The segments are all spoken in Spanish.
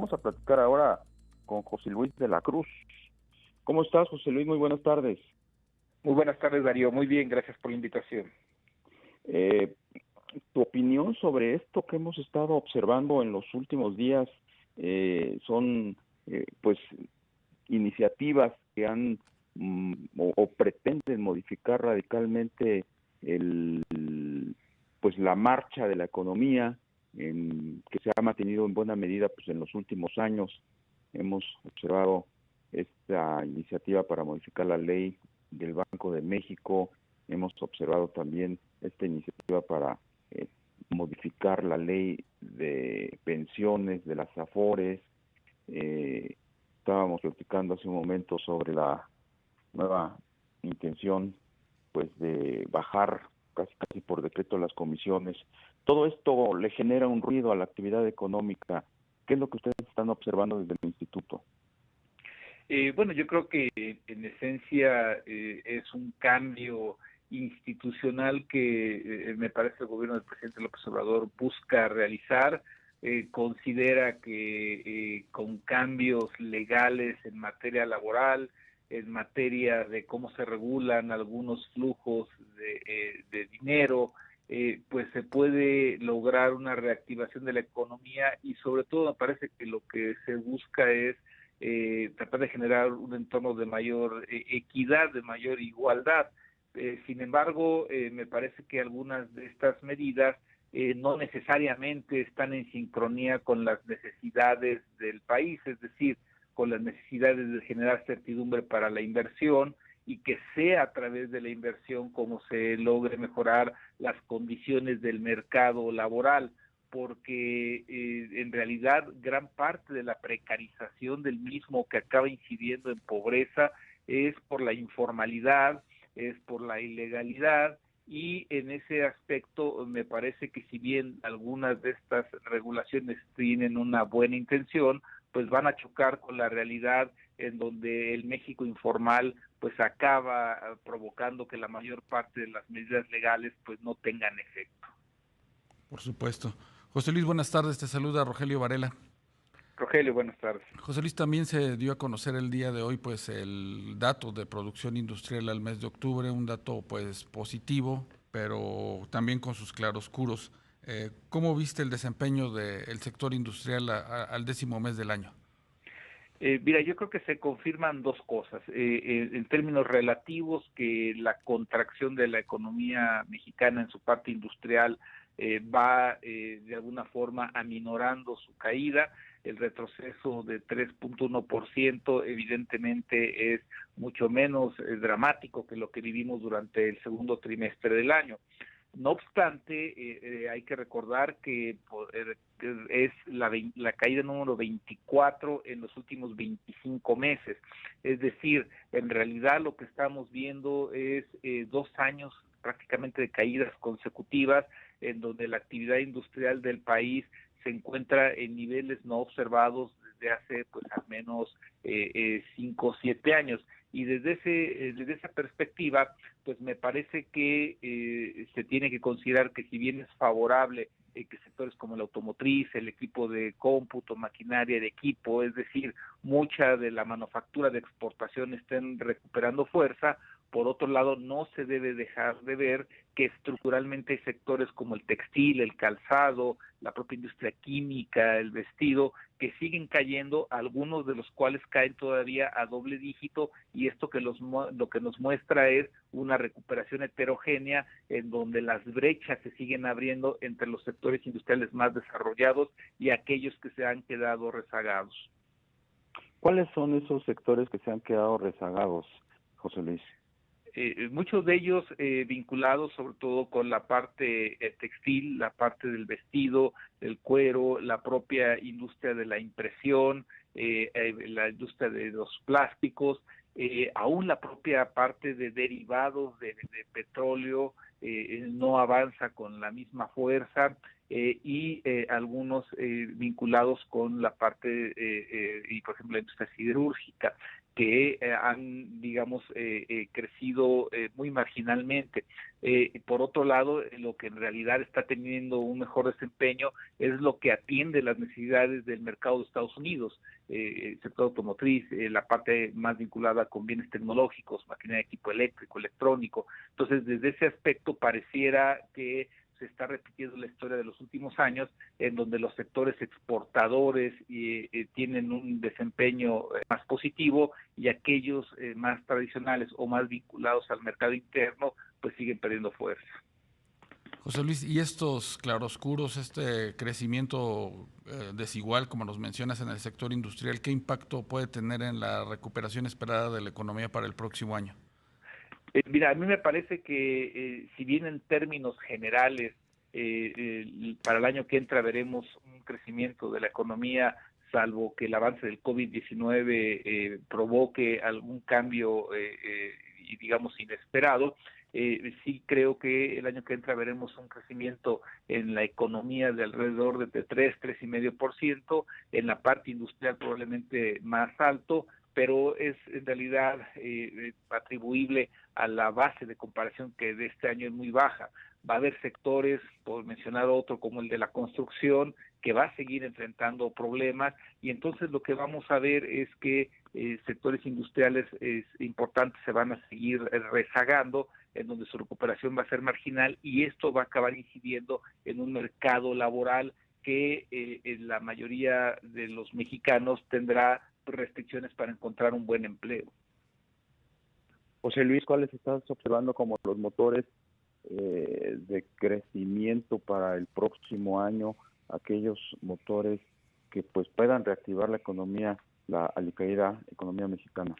vamos a platicar ahora con José Luis de la Cruz. ¿Cómo estás, José Luis? Muy buenas tardes. Muy buenas tardes, Darío. Muy bien, gracias por la invitación. Tu opinión sobre esto que hemos estado observando en los últimos días son, pues, iniciativas que han o pretenden modificar radicalmente pues la marcha de la economía, que se ha mantenido en buena medida pues en los últimos años. Hemos observado esta iniciativa para modificar la ley del Banco de México, hemos observado también esta iniciativa para modificar la ley de pensiones de las AFORES. Estábamos platicando hace un momento sobre la nueva intención pues de bajar casi por decreto las comisiones. Todo esto le genera un ruido a la actividad económica. ¿Qué es lo que ustedes están observando desde el instituto? Bueno, yo creo que en esencia es un cambio institucional que me parece el gobierno del presidente López Obrador busca realizar. Considera que con cambios legales en materia laboral, en materia de cómo se regulan algunos flujos de dinero, pues se puede lograr una reactivación de la economía y sobre todo me parece que lo que se busca es tratar de generar un entorno de mayor equidad, de mayor igualdad. Sin embargo, me parece que algunas de estas medidas no necesariamente están en sincronía con las necesidades del país, es decir, con las necesidades de generar certidumbre para la inversión y que sea a través de la inversión como se logre mejorar las condiciones del mercado laboral, porque en realidad gran parte de la precarización del mismo que acaba incidiendo en pobreza es por la informalidad, es por la ilegalidad, y en ese aspecto me parece que si bien algunas de estas regulaciones tienen una buena intención, pues van a chocar con la realidad en donde el México informal pues acaba provocando que la mayor parte de las medidas legales pues no tengan efecto. Por supuesto. José Luis, buenas tardes, te saluda Rogelio Varela. Rogelio, buenas tardes. José Luis, también se dio a conocer el día de hoy pues el dato de producción industrial al mes de octubre, un dato pues positivo, pero también con sus claroscuros. ¿Cómo viste el desempeño del sector industrial al 10º mes del año? Mira, yo creo que se confirman dos cosas. En términos relativos, que la contracción de la economía mexicana en su parte industrial va de alguna forma aminorando su caída. El retroceso de 3.1% evidentemente es mucho menos dramático que lo que vivimos durante el segundo trimestre del año. No obstante, hay que recordar que es la caída número 24 en los últimos 25 meses. Es decir, en realidad lo que estamos viendo es 2 años prácticamente de caídas consecutivas en donde la actividad industrial del país se encuentra en niveles no observados desde hace pues al menos 5 o 7 años. Y desde esa perspectiva, pues me parece que se tiene que considerar que si bien es favorable que sectores como el automotriz, el equipo de cómputo, maquinaria de equipo, es decir, mucha de la manufactura de exportación estén recuperando fuerza, por otro lado no se debe dejar de ver que estructuralmente hay sectores como el textil, el calzado, la propia industria química, el vestido, que siguen cayendo, algunos de los cuales caen todavía a doble dígito, y esto lo que nos muestra es una recuperación heterogénea en donde las brechas se siguen abriendo entre los sectores industriales más desarrollados y aquellos que se han quedado rezagados. ¿Cuáles son esos sectores que se han quedado rezagados, José Luis? Muchos de ellos vinculados sobre todo con la parte textil, la parte del vestido, del cuero, la propia industria de la impresión, la industria de los plásticos, aún la propia parte de derivados de petróleo no avanza con la misma fuerza. y algunos vinculados con la parte, y por ejemplo la industria siderúrgica, que han, digamos, crecido muy marginalmente. Por otro lado, lo que en realidad está teniendo un mejor desempeño es lo que atiende las necesidades del mercado de Estados Unidos, el sector automotriz, la parte más vinculada con bienes tecnológicos, maquinaria de equipo eléctrico, electrónico. Entonces, desde ese aspecto pareciera que se está repitiendo la historia de los últimos años, en donde los sectores exportadores tienen un desempeño más positivo y aquellos más tradicionales o más vinculados al mercado interno, pues siguen perdiendo fuerza. José Luis, y estos claroscuros, este crecimiento desigual, como nos mencionas, en el sector industrial, ¿qué impacto puede tener en la recuperación esperada de la economía para el próximo año? Mira, a mí me parece que si bien en términos generales para el año que entra veremos un crecimiento de la economía, salvo que el avance del COVID-19 provoque algún cambio y digamos inesperado, sí creo que el año que entra veremos un crecimiento en la economía de alrededor de 3,5%, en la parte industrial probablemente más alto, pero es en realidad atribuible a la base de comparación que de este año es muy baja. Va a haber sectores, por mencionar otro, como el de la construcción, que va a seguir enfrentando problemas, y entonces lo que vamos a ver es que sectores industriales importantes se van a seguir rezagando, en donde su recuperación va a ser marginal, y esto va a acabar incidiendo en un mercado laboral que en la mayoría de los mexicanos tendrá restricciones para encontrar un buen empleo. José Luis, ¿cuáles estás observando como los motores de crecimiento para el próximo año, aquellos motores que pues puedan reactivar la economía, la alicaída economía mexicana?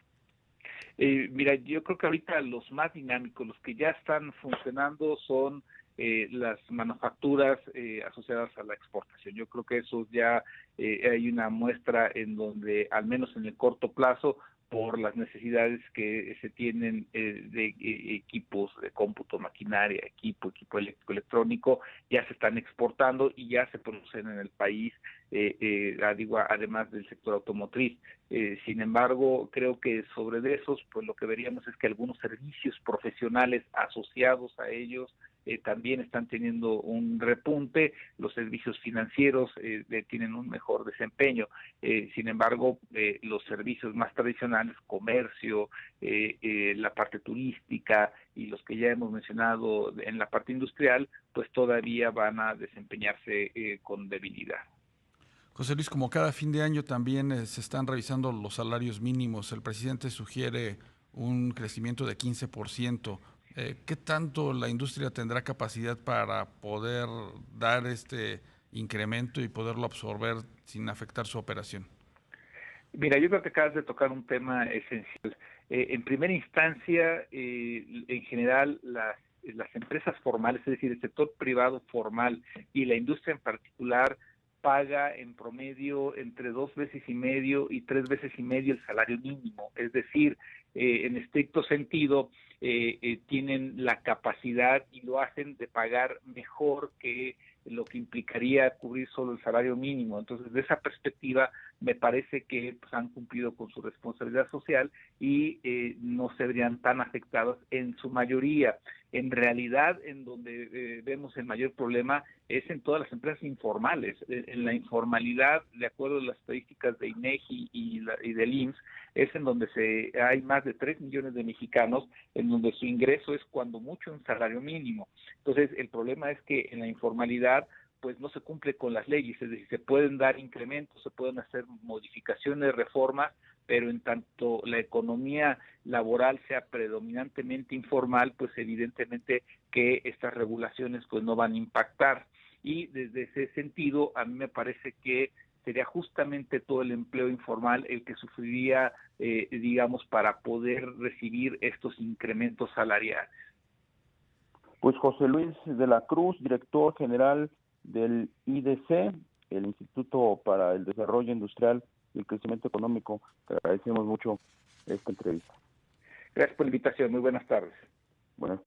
Mira, yo creo que ahorita los más dinámicos, los que ya están funcionando son las manufacturas asociadas a la exportación. Yo creo que eso ya hay una muestra en donde, al menos en el corto plazo, por las necesidades que se tienen de equipos de cómputo, maquinaria, equipo eléctrico, electrónico, ya se están exportando y ya se producen en el país, además del sector automotriz. Sin embargo, creo que sobre de esos, pues lo que veríamos es que algunos servicios profesionales asociados a ellos también están teniendo un repunte, los servicios financieros tienen un mejor desempeño. Sin embargo, los servicios más tradicionales, comercio, la parte turística y los que ya hemos mencionado en la parte industrial, pues todavía van a desempeñarse con debilidad. José Luis, como cada fin de año también se están revisando los salarios mínimos. El presidente sugiere un crecimiento de 15%. ¿Qué tanto la industria tendrá capacidad para poder dar este incremento y poderlo absorber sin afectar su operación? Mira, yo creo que acabas de tocar un tema esencial. En primera instancia, en general, las empresas formales, es decir, el sector privado formal y la industria en particular, paga en promedio entre 2,5 veces y 3,5 veces el salario mínimo. Es decir, en estricto sentido, tienen la capacidad y lo hacen de pagar mejor que lo que implicaría cubrir solo el salario mínimo. Entonces, de esa perspectiva, me parece que pues, han cumplido con su responsabilidad social y no se verían tan afectados en su mayoría. En realidad, en donde vemos el mayor problema es en todas las empresas informales. En la informalidad, de acuerdo a las estadísticas de INEGI y del IMSS, es en donde hay más de 3 millones de mexicanos en donde su ingreso es cuando mucho un salario mínimo. Entonces, el problema es que en la informalidad pues no se cumple con las leyes, es decir, se pueden dar incrementos, se pueden hacer modificaciones, reformas, pero en tanto la economía laboral sea predominantemente informal, pues evidentemente que estas regulaciones pues no van a impactar. Y desde ese sentido, a mí me parece que sería justamente todo el empleo informal el que sufriría, digamos, para poder recibir estos incrementos salariales. Pues José Luis de la Cruz, director general del IDC, el Instituto para el Desarrollo Industrial y el Crecimiento Económico, te agradecemos mucho esta entrevista. Gracias por la invitación, muy buenas tardes. Buenas.